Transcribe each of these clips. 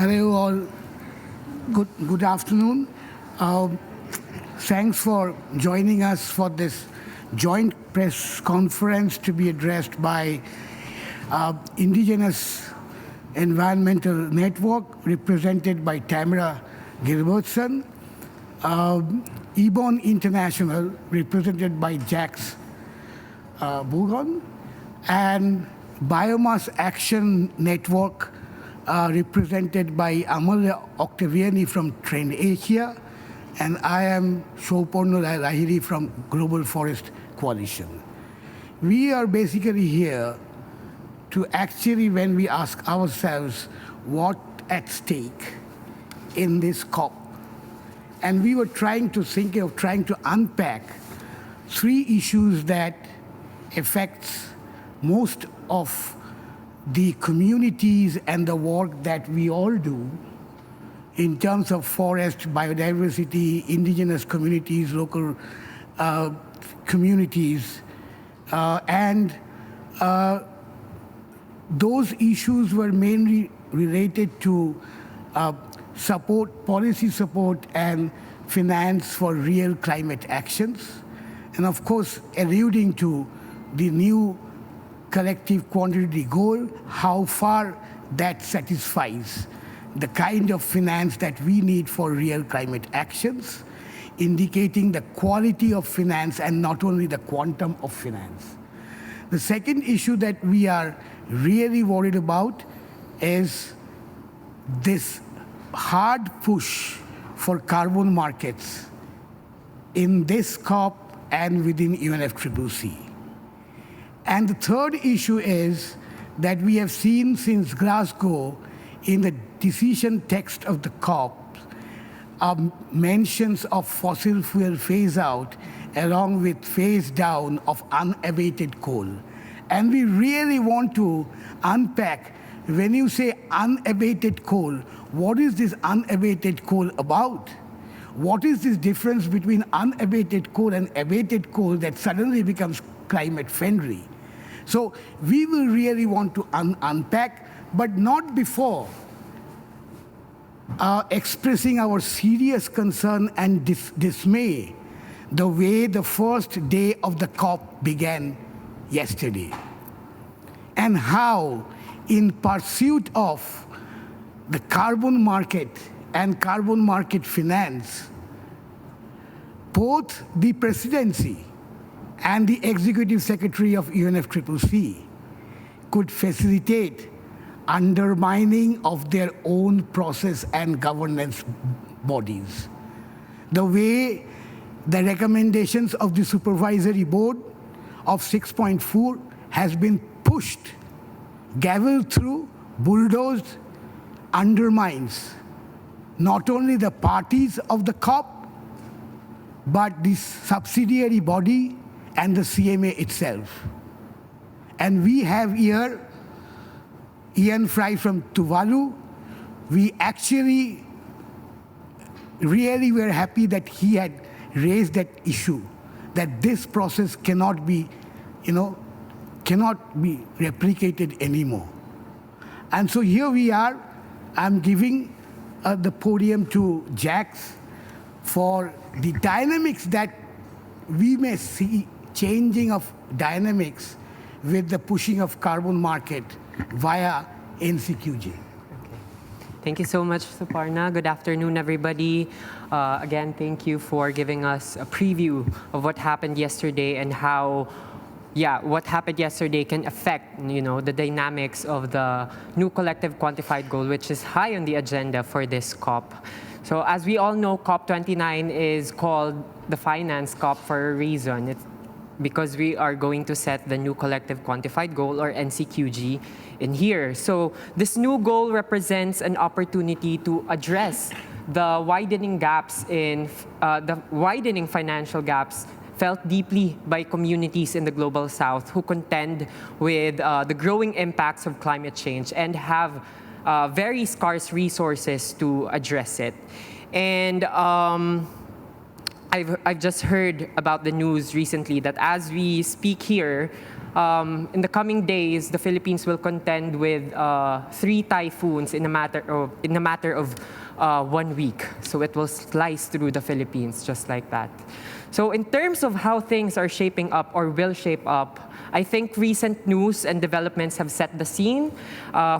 Hello all. Good afternoon. Thanks for joining us for this joint press conference to be addressed by Indigenous Environmental Network, represented by Tamara Gilbertson, Ebon International, represented by Jax Bougon, and Biomass Action Network, represented by Amalya Octaviani from Trend Asia, and I am Shoporno Lahiri from Global Forest Coalition. We are basically here to actually, when we ask ourselves what at stake in this COP, and we were trying to think of trying to unpack three issues that affects most of the communities and the work that we all do in terms of forest, biodiversity, indigenous communities, local communities, and those issues were mainly related to support, policy support, and finance for real climate actions, and of course alluding to the new collective quantity goal, how far that satisfies the kind of finance that we need for real climate actions, indicating the quality of finance and not only the quantum of finance. The second issue that we are really worried about is this hard push for carbon markets in this COP and within UNFCCC. And the third issue is that we have seen since Glasgow in the decision text of the COP mentions of fossil fuel phase out along with phase down of unabated coal. And we really want to unpack, when you say unabated coal, what is this unabated coal about? What is this difference between unabated coal and abated coal that suddenly becomes climate friendly? So we will really want to unpack, but not before expressing our serious concern and dismay the way the first day of the COP began yesterday, and how in pursuit of the carbon market and carbon market finance, both the presidency and the executive secretary of UNFCCC could facilitate undermining of their own process and governance bodies. The way the recommendations of the supervisory board of 6.4 has been pushed, gavelled through, bulldozed, undermines not only the parties of the COP, but the subsidiary body and the CMA itself. And we have here Ian Fry from Tuvalu. We actually really were happy that he had raised that issue, that this process cannot be, cannot be replicated anymore. And so here we are. I'm giving the podium to Jax for the dynamics that we may see, changing of dynamics with the pushing of carbon market via NCQG. Okay. Thank you so much, Suparna. Good afternoon, everybody. Again, thank you for giving us a preview of what happened yesterday and how, what happened yesterday can affect, the dynamics of the new collective quantified goal, which is high on the agenda for this COP. So as we all know, COP29 is called the Finance COP for a reason. It's because we are going to set the new collective quantified goal, or NCQG, in here. So this new goal represents an opportunity to address the widening gaps in the widening financial gaps felt deeply by communities in the Global South who contend with the growing impacts of climate change and have very scarce resources to address it. And I've just heard about the news recently that as we speak here, in the coming days, the Philippines will contend with 3 typhoons in a matter of 1 week. So it will slice through the Philippines just like that. So in terms of how things are shaping up or will shape up, I think recent news and developments have set the scene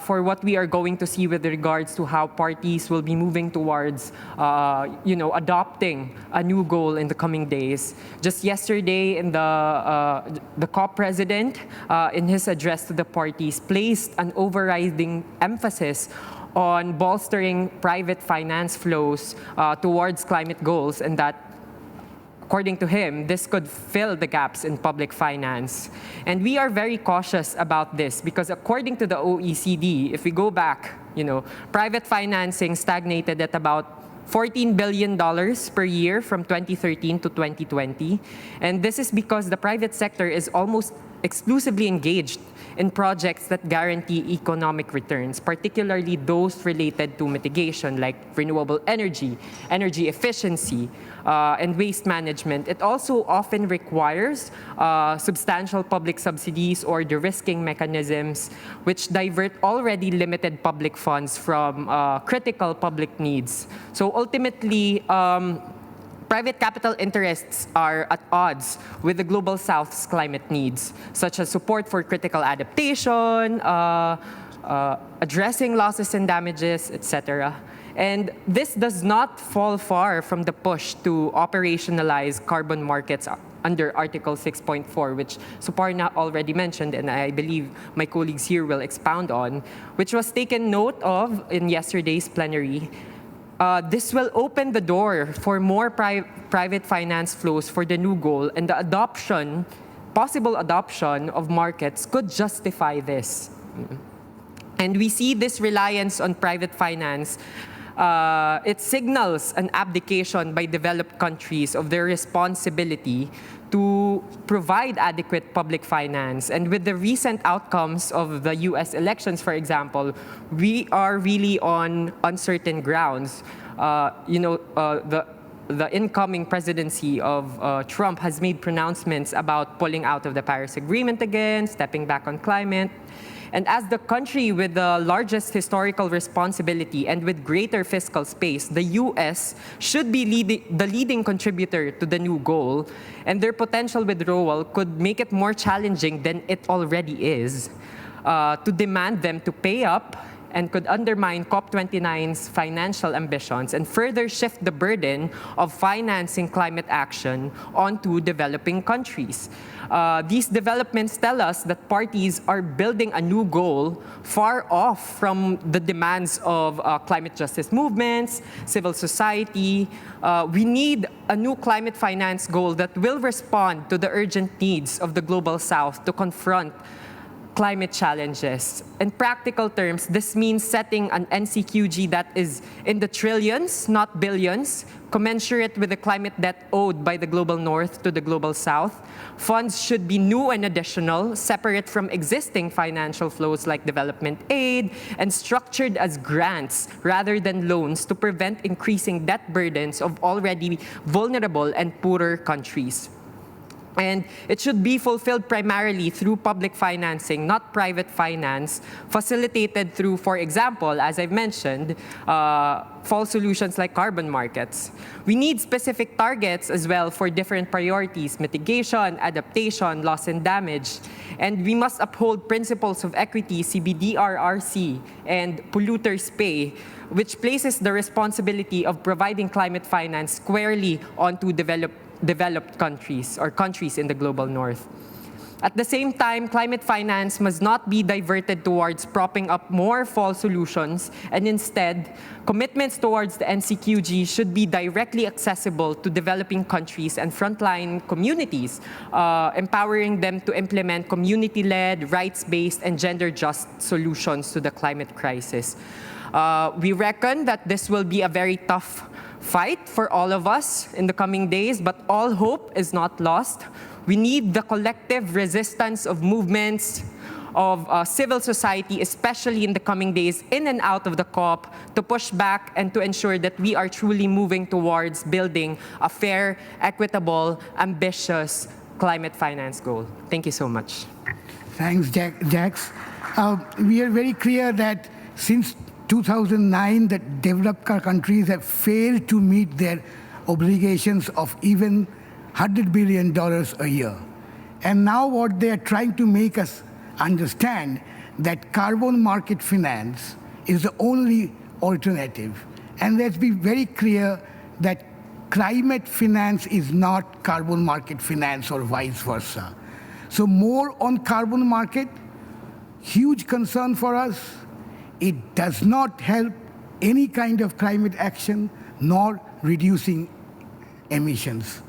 for what we are going to see with regards to how parties will be moving towards, adopting a new goal in the coming days. Just yesterday, the COP president, in his address to the parties, placed an overriding emphasis on bolstering private finance flows towards climate goals, and that, according to him, this could fill the gaps in public finance. And we are very cautious about this because according to the OECD, if we go back, private financing stagnated at about $14 billion per year from 2013 to 2020. And this is because the private sector is almost exclusively engaged in projects that guarantee economic returns, particularly those related to mitigation like renewable energy, energy efficiency, and waste management. It also often requires substantial public subsidies or de-risking mechanisms which divert already limited public funds from critical public needs. So ultimately, private capital interests are at odds with the Global South's climate needs, such as support for critical adaptation, addressing losses and damages, etc. And this does not fall far from the push to operationalize carbon markets under Article 6.4, which Suparna already mentioned, and I believe my colleagues here will expound on, which was taken note of in yesterday's plenary. This will open the door for more private finance flows for the new goal, and the possible adoption of markets could justify this. And we see this reliance on private finance. It signals an abdication by developed countries of their responsibility to provide adequate public finance. And with the recent outcomes of the US elections, for example, we are really on uncertain grounds. The incoming presidency of Trump has made pronouncements about pulling out of the Paris Agreement again, stepping back on climate. And as the country with the largest historical responsibility and with greater fiscal space, the US should be the leading contributor to the new goal, and their potential withdrawal could make it more challenging than it already is to demand them to pay up, and could undermine COP29's financial ambitions and further shift the burden of financing climate action onto developing countries. These developments tell us that parties are building a new goal far off from the demands of climate justice movements, civil society. We need a new climate finance goal that will respond to the urgent needs of the Global South to confront climate challenges. In practical terms, this means setting an NCQG that is in the trillions, not billions, commensurate with the climate debt owed by the Global North to the Global South. Funds should be new and additional, separate from existing financial flows like development aid, and structured as grants rather than loans to prevent increasing debt burdens of already vulnerable and poorer countries. And it should be fulfilled primarily through public financing, not private finance, facilitated through, for example, as I've mentioned, fall solutions like carbon markets. We need specific targets as well for different priorities: mitigation, adaptation, loss and damage. And we must uphold principles of equity, CBDRRC, and polluters pay, which places the responsibility of providing climate finance squarely onto developed countries or countries in the Global North. At the same time, climate finance must not be diverted towards propping up more fall solutions, and instead, commitments towards the NCQG should be directly accessible to developing countries and frontline communities, empowering them to implement community-led, rights-based, and gender-just solutions to the climate crisis. We reckon that this will be a very tough fight for all of us in the coming days, but all hope is not lost. We need the collective resistance of movements, of civil society, especially in the coming days, in and out of the COP, to push back and to ensure that we are truly moving towards building a fair, equitable, ambitious climate finance goal. Thank you so much. Thanks, Jax. We are very clear that since 2009, the developed countries have failed to meet their obligations of even $100 billion a year. And now what they are trying to make us understand that carbon market finance is the only alternative. And let's be very clear that climate finance is not carbon market finance or vice versa. So more on carbon market, huge concern for us. It does not help any kind of climate action nor reducing emissions.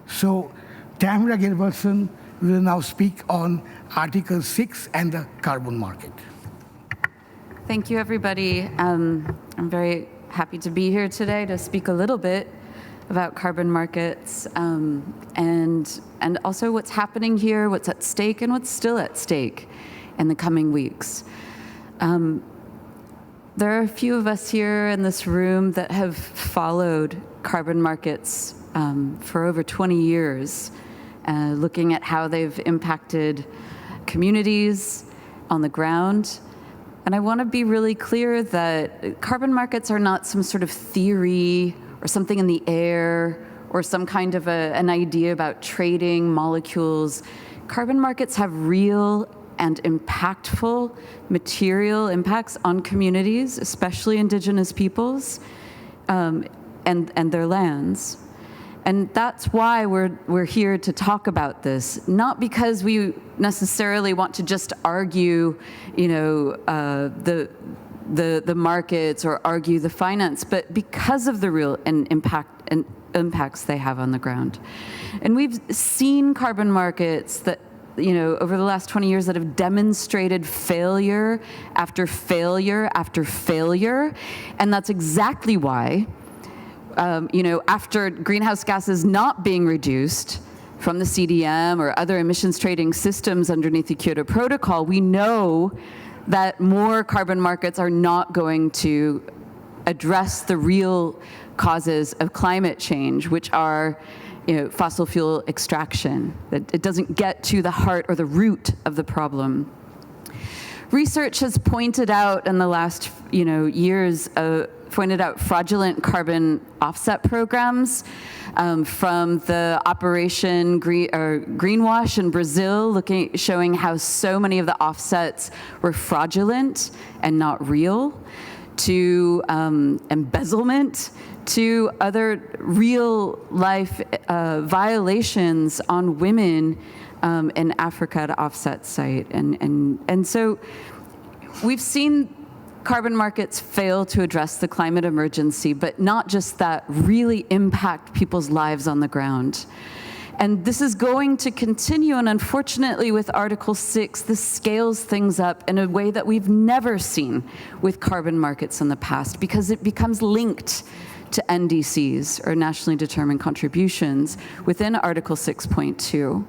So Tamara Gilbertson will now speak on Article 6 and the carbon market. Thank you, everybody. I'm very happy to be here today to speak a little bit about carbon markets and also what's happening here, what's at stake, and what's still at stake in the coming weeks. There are a few of us here in this room that have followed carbon markets for over 20 years, looking at how they've impacted communities on the ground. And I want to be really clear that carbon markets are not some sort of theory or something in the air or some kind of an idea about trading molecules. Carbon markets have real and impactful material impacts on communities, especially indigenous peoples, and their lands. And that's why we're here to talk about this, not because we necessarily want to just argue, the markets or argue the finance, but because of the real impacts they have on the ground. And we've seen carbon markets that, over the last 20 years that have demonstrated failure after failure after failure, and that's exactly why. After greenhouse gases not being reduced from the CDM or other emissions trading systems underneath the Kyoto Protocol, we know that more carbon markets are not going to address the real causes of climate change, which are fossil fuel extraction. That it doesn't get to the heart or the root of the problem. Research has pointed out in the last years pointed out fraudulent carbon offset programs from the Operation Greenwash in Brazil, showing how so many of the offsets were fraudulent and not real, to embezzlement, to other real life violations on women in Africa at offset site. And so we've seen carbon markets fail to address the climate emergency, but not just that, really impact people's lives on the ground. And this is going to continue, and unfortunately with Article 6, this scales things up in a way that we've never seen with carbon markets in the past, because it becomes linked to NDCs, or nationally determined contributions, within Article 6.2.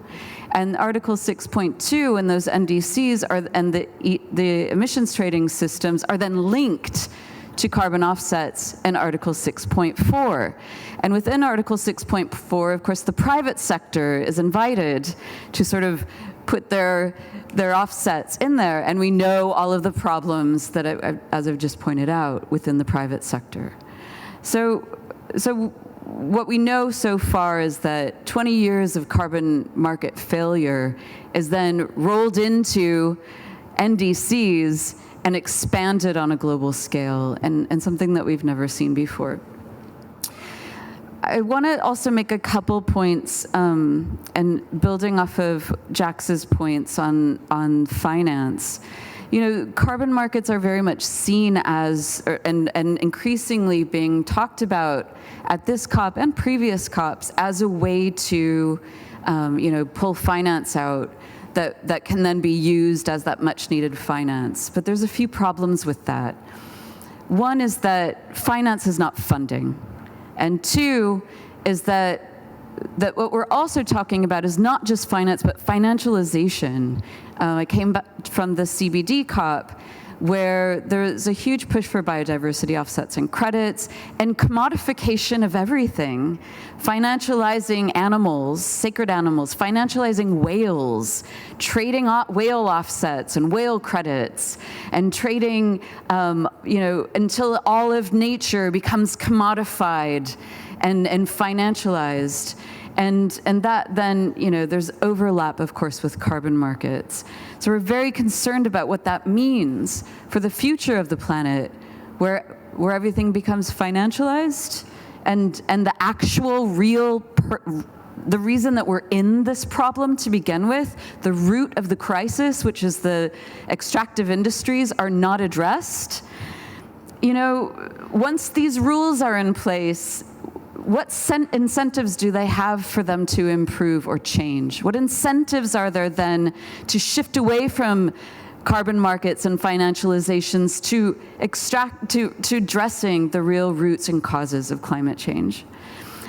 And Article 6.2 and those NDCs and the emissions trading systems are then linked to carbon offsets in Article 6.4. And within Article 6.4, of course, the private sector is invited to sort of put their offsets in there. And we know all of the problems that, as I've just pointed out, within the private sector. So what we know so far is that 20 years of carbon market failure is then rolled into NDCs and expanded on a global scale, and something that we've never seen before. I want to also make a couple points, and building off of Jax's points on finance. Carbon markets are very much seen as, and increasingly being talked about at this COP and previous COPs as a way to, pull finance out that can then be used as that much needed finance. But there's a few problems with that. One is that finance is not funding. And two is that what we're also talking about is not just finance, but financial-ization. I came back from the CBD COP, where there's a huge push for biodiversity offsets and credits and commodification of everything, financializing animals, sacred animals, financializing whales, trading whale offsets and whale credits, and trading, until all of nature becomes commodified and financialized. And that then, there's overlap, of course, with carbon markets. So we're very concerned about what that means for the future of the planet, where everything becomes financialized, and the actual the reason that we're in this problem to begin with, the root of the crisis, which is the extractive industries, are not addressed. Once these rules are in place, what incentives do they have for them to improve or change? What incentives are there then to shift away from carbon markets and financializations to addressing the real roots and causes of climate change?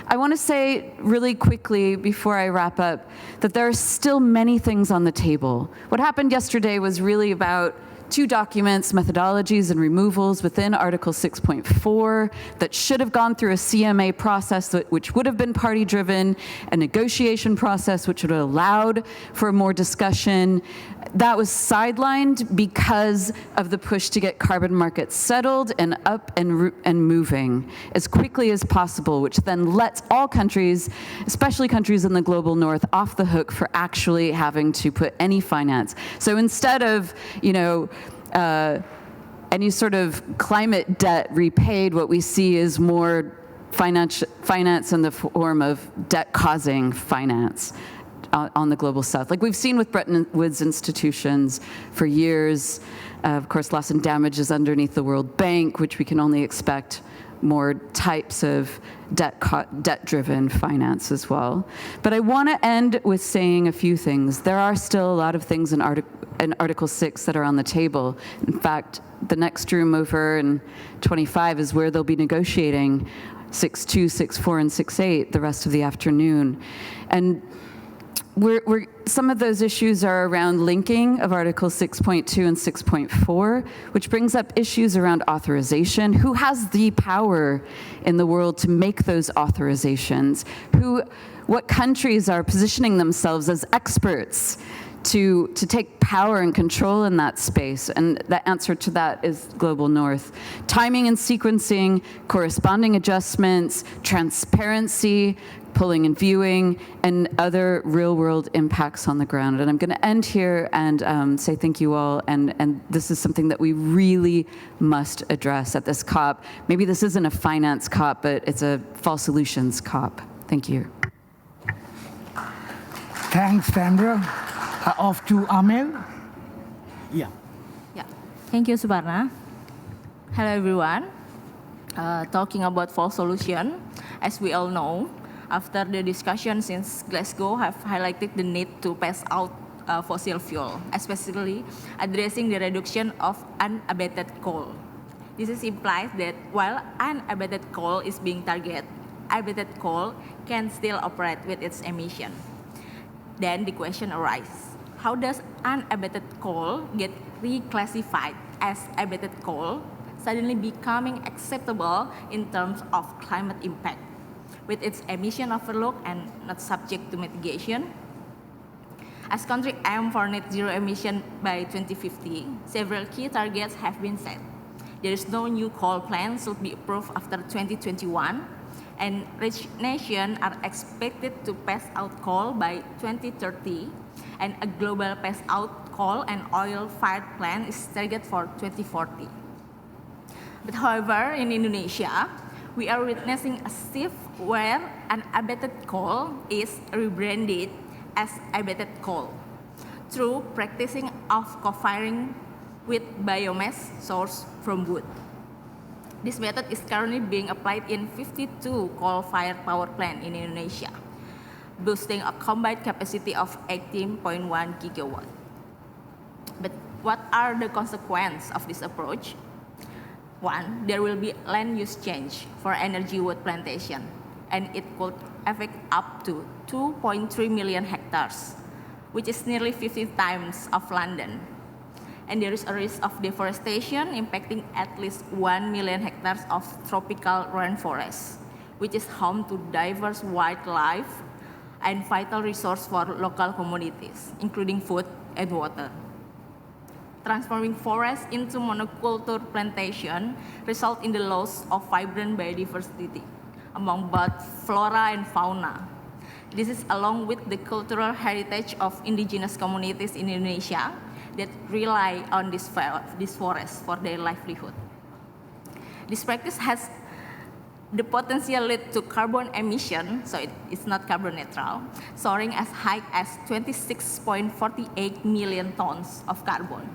I want to say really quickly before I wrap up that there are still many things on the table. What happened yesterday was really about 2 documents, methodologies and removals within Article 6.4 that should have gone through a CMA process which would have been party-driven, a negotiation process which would have allowed for more discussion. That was sidelined because of the push to get carbon markets settled and up and moving as quickly as possible, which then lets all countries, especially countries in the global north, off the hook for actually having to put any finance. So instead of, any sort of climate debt repaid, what we see is more finance in the form of debt-causing finance on the global south. Like we've seen with Bretton Woods institutions for years, of course, loss and damage is underneath the World Bank, which we can only expect more types of debt-driven finance as well. But I want to end with saying a few things. There are still a lot of things in Article 6 that are on the table. In fact, the next room over in 25 is where they'll be negotiating 6.2, 6.4, and 6.8 the rest of the afternoon. And some of those issues are around linking of Article 6.2 and 6.4, which brings up issues around authorization. Who has the power in the world to make those authorizations? What countries are positioning themselves as experts to take power and control in that space? And the answer to that is Global North. Timing and sequencing, corresponding adjustments, transparency, pulling and viewing, and other real-world impacts on the ground. And I'm going to end here and say thank you all. And this is something that we really must address at this COP. Maybe this isn't a finance COP, but it's a fall solutions COP. Thank you. Thanks, Sandra. Off to Amel. Yeah. Thank you, Suparna. Hello, everyone. Talking about fall solution, as we all know, after the discussion since Glasgow have highlighted the need to pass out fossil fuel, especially addressing the reduction of unabated coal. This implies that while unabated coal is being targeted, abated coal can still operate with its emission. Then the question arises, how does unabated coal get reclassified as abated coal, suddenly becoming acceptable in terms of climate impact, with its emission overload and not subject to mitigation? As countries aim for net zero emission by 2050, several key targets have been set. There is no new coal plant should be approved after 2021, and rich nations are expected to pass out coal by 2030, and a global pass out coal and oil-fired plant is targeted for 2040. But however, in Indonesia, we are witnessing a shift where unabated coal is rebranded as abated coal through practicing of co-firing with biomass sourced from wood. This method is currently being applied in 52 coal-fired power plants in Indonesia, boosting a combined capacity of 18.1 gigawatts. But what are the consequences of this approach? One, there will be land use change for energy wood plantation, and it could affect up to 2.3 million hectares, which is nearly 50 times of London. and there is a risk of deforestation impacting at least 1 million hectares of tropical rainforest, which is home to diverse wildlife and vital resource for local communities, including food and water. Transforming forests into monoculture plantation result in the loss of vibrant biodiversity among both flora and fauna. This is along with the cultural heritage of indigenous communities in Indonesia that rely on this forest for their livelihood. This practice has the potential lead to carbon emission, so it's not carbon neutral, soaring as high as 26.48 million tons of carbon.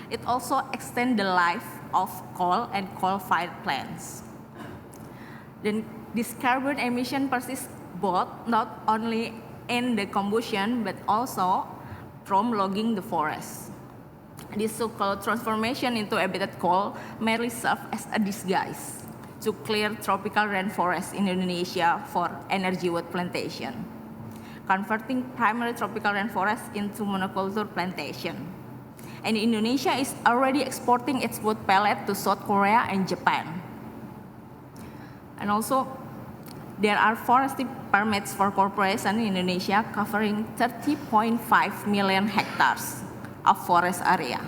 It also extends the life of coal and coal-fired plants. Then this carbon emission persists both not only in the combustion but also from logging the forest. This so-called transformation into habitat coal merely serves as a disguise to clear tropical rainforests in Indonesia for energy wood plantation, converting primary tropical rainforests into monoculture plantation. And Indonesia is already exporting its wood pellet to South Korea and Japan. And also, there are forestry permits for corporations in Indonesia covering 30.5 million hectares of forest area.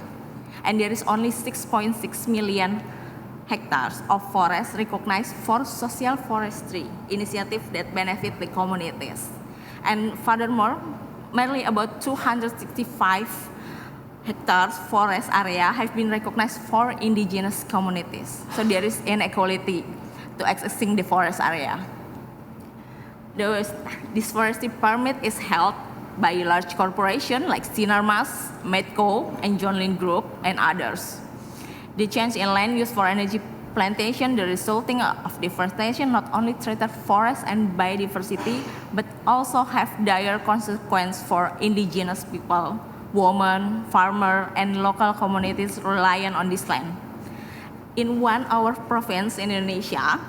And there is only 6.6 million hectares of forest recognized for social forestry initiatives that benefit the communities. And furthermore, merely about 265 hectares forest area have been recognized for indigenous communities. So there is inequality to accessing the forest area. This forestry permit is held by large corporations like Sinarmas, Medco, and Johnlin Group, and others. The change in land use for energy plantation, the resulting of deforestation, not only threaten forests and biodiversity, but also have dire consequences for indigenous people, women, farmers, and local communities reliant on this land. In one of our province in Indonesia,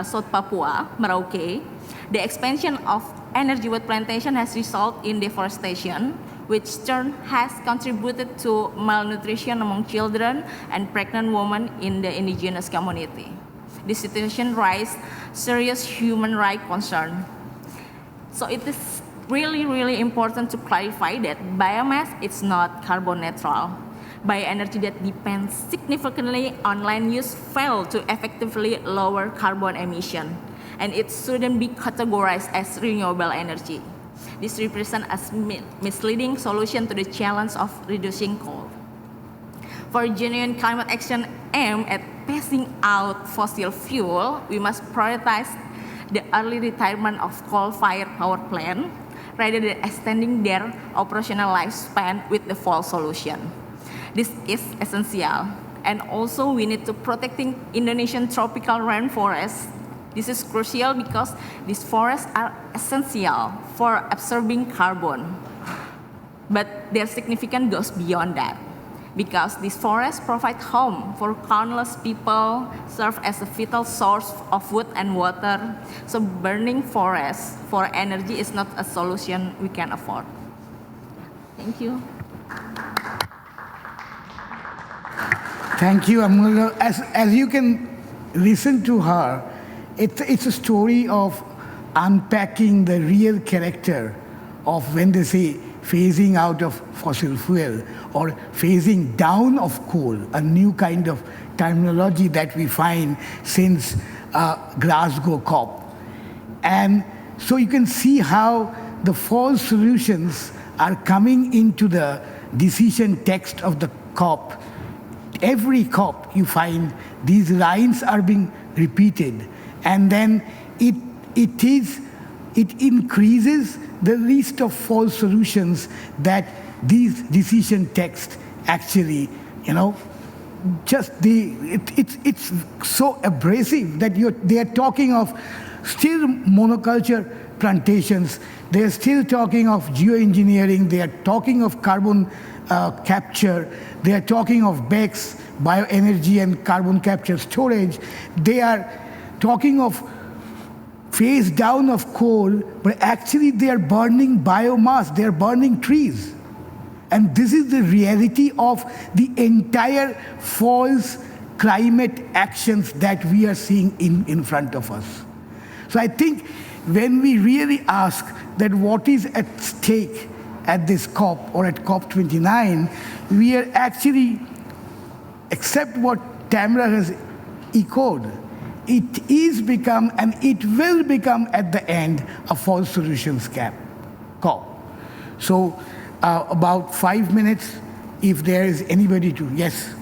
South Papua, Merauke, the expansion of energy wood plantation has resulted in deforestation, which turn has contributed to malnutrition among children and pregnant women in the indigenous community. This situation raises serious human rights concern. So it is really, really important to clarify that biomass is not carbon neutral. Bioenergy that depends significantly on land use fail to effectively lower carbon emission, and it shouldn't be categorized as renewable energy. This represents a misleading solution to the challenge of reducing coal. For genuine climate action aimed at phasing out fossil fuel, we must prioritize the early retirement of coal-fired power plants rather than extending their operational lifespan with the fuel solution. This is essential. And also we need to protecting Indonesian tropical rainforests. This is crucial because these forests are essential for absorbing carbon. But their significance goes beyond that, because these forests provide home for countless people, serve as a vital source of food and water. So burning forests for energy is not a solution we can afford. Thank you. Thank you, Amula. As you can listen to her, it's a story of unpacking the real character of when they say phasing out of fossil fuel or phasing down of coal, a new kind of terminology that we find since Glasgow COP. And so you can see how the false solutions are coming into the decision text of the COP. Every COP you find these lines are being repeated, and then it increases the list of false solutions that these decision texts actually, it's so abrasive that they are talking of still monoculture plantations, they are still talking of geoengineering, they are talking of carbon capture, they are talking of BECCS, bioenergy and carbon capture storage, they are talking of phase down of coal, but actually they are burning biomass, they are burning trees. And this is the reality of the entire false climate actions that we are seeing in front of us. So I think when we really ask that what is at stake at this COP or at COP29, we are actually, except what Tamara has echoed, it is become and it will become at the end a false solutions COP. So about 5 minutes, if there is anybody to, yes.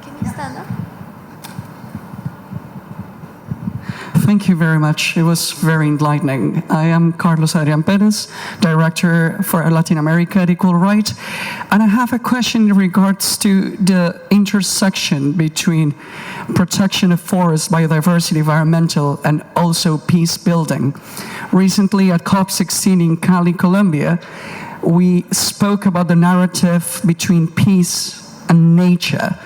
Can you stand up? Thank you very much. It was very enlightening. I am Carlos Adrian Perez, Director for Latin America at Equal Right. And I have a question in regards to the intersection between protection of forests, biodiversity, environmental, and also peace building. Recently at COP16 in Cali, Colombia, we spoke about the narrative between peace and nature.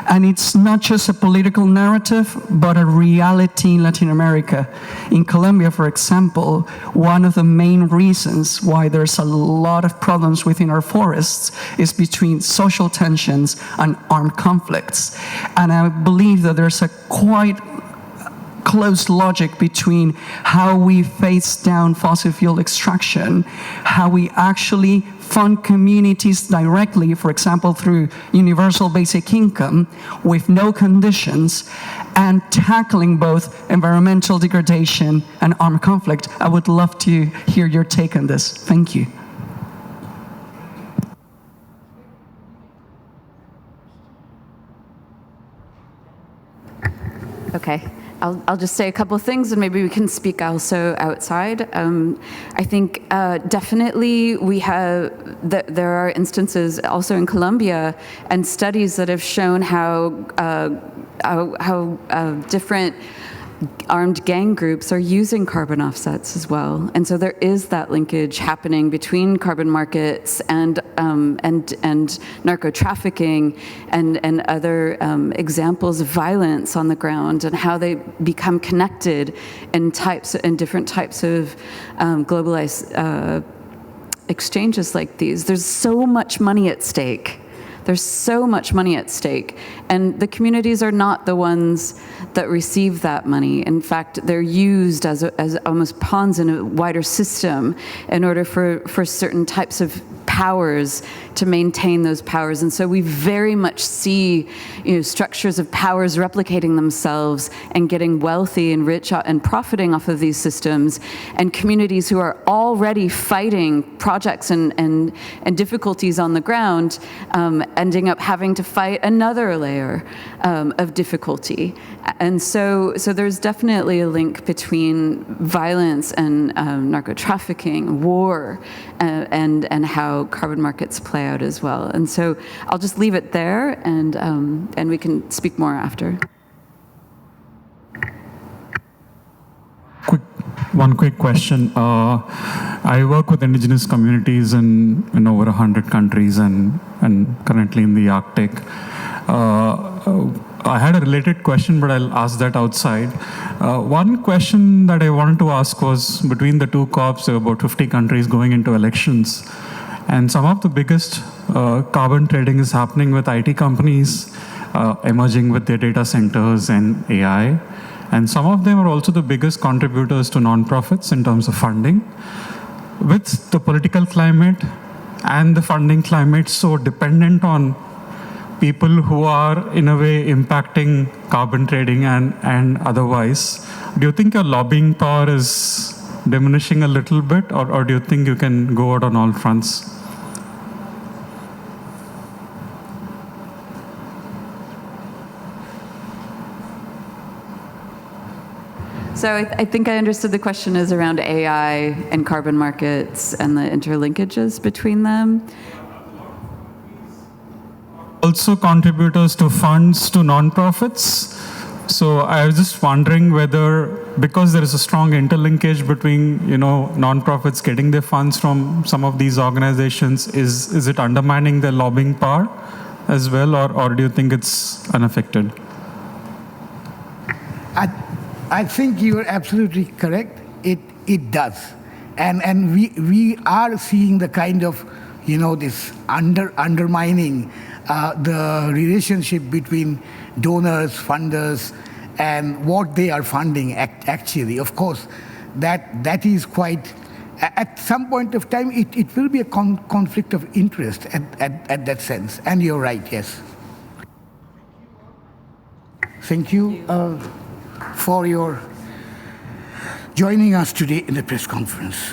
And it's not just a political narrative, but a reality in Latin America. In Colombia, for example, one of the main reasons why there's a lot of problems within our forests is between social tensions and armed conflicts. And I believe that there's a quite close logic between how we face down fossil fuel extraction, how we actually fund communities directly, for example, through universal basic income with no conditions, and tackling both environmental degradation and armed conflict. I would love to hear your take on this. Thank you. Okay. I'll just say a couple of things, and maybe we can speak also outside. I think definitely there are instances also in Colombia and studies that have shown how different armed gang groups are using carbon offsets as well. And so there is that linkage happening between carbon markets and narco trafficking and other examples of violence on the ground, and how they become connected in different types of globalized exchanges like these. There's so much money at stake. There's so much money at stake, and the communities are not the ones that receive that money. In fact, they're used as almost pawns in a wider system in order for certain types of powers to maintain those powers. And so we very much see, structures of powers replicating themselves and getting wealthy and rich and profiting off of these systems, and communities who are already fighting projects and difficulties on the ground ending up having to fight another layer of difficulty. And so there's definitely a link between violence and narco trafficking, war, and how carbon markets play out as well. And so I'll just leave it there, and we can speak more after. One quick question. I work with indigenous communities in over 100 countries and currently in the Arctic. I had a related question, but I'll ask that outside. One question that I wanted to ask was, between the two COPs, there were about 50 countries going into elections. And some of the biggest carbon trading is happening with IT companies emerging with their data centers and AI. And some of them are also the biggest contributors to nonprofits in terms of funding. With the political climate and the funding climate so dependent on people who are in a way impacting carbon trading and otherwise, do you think your lobbying power is diminishing a little bit, or do you think you can go out on all fronts? So I think I understood the question is around AI and carbon markets and the interlinkages between them. Also contributors to funds to nonprofits. So I was just wondering whether, because there is a strong interlinkage between, nonprofits getting their funds from some of these organizations, is it undermining their lobbying power as well, or do you think it's unaffected? I think you're absolutely correct. It it does. And we are seeing the kind of, this undermining the relationship between donors, funders, and what they are funding actually. Of course, that is quite, at some point of time, it will be a conflict of interest at that sense. And you're right, yes. Thank you for your joining us today in the press conference.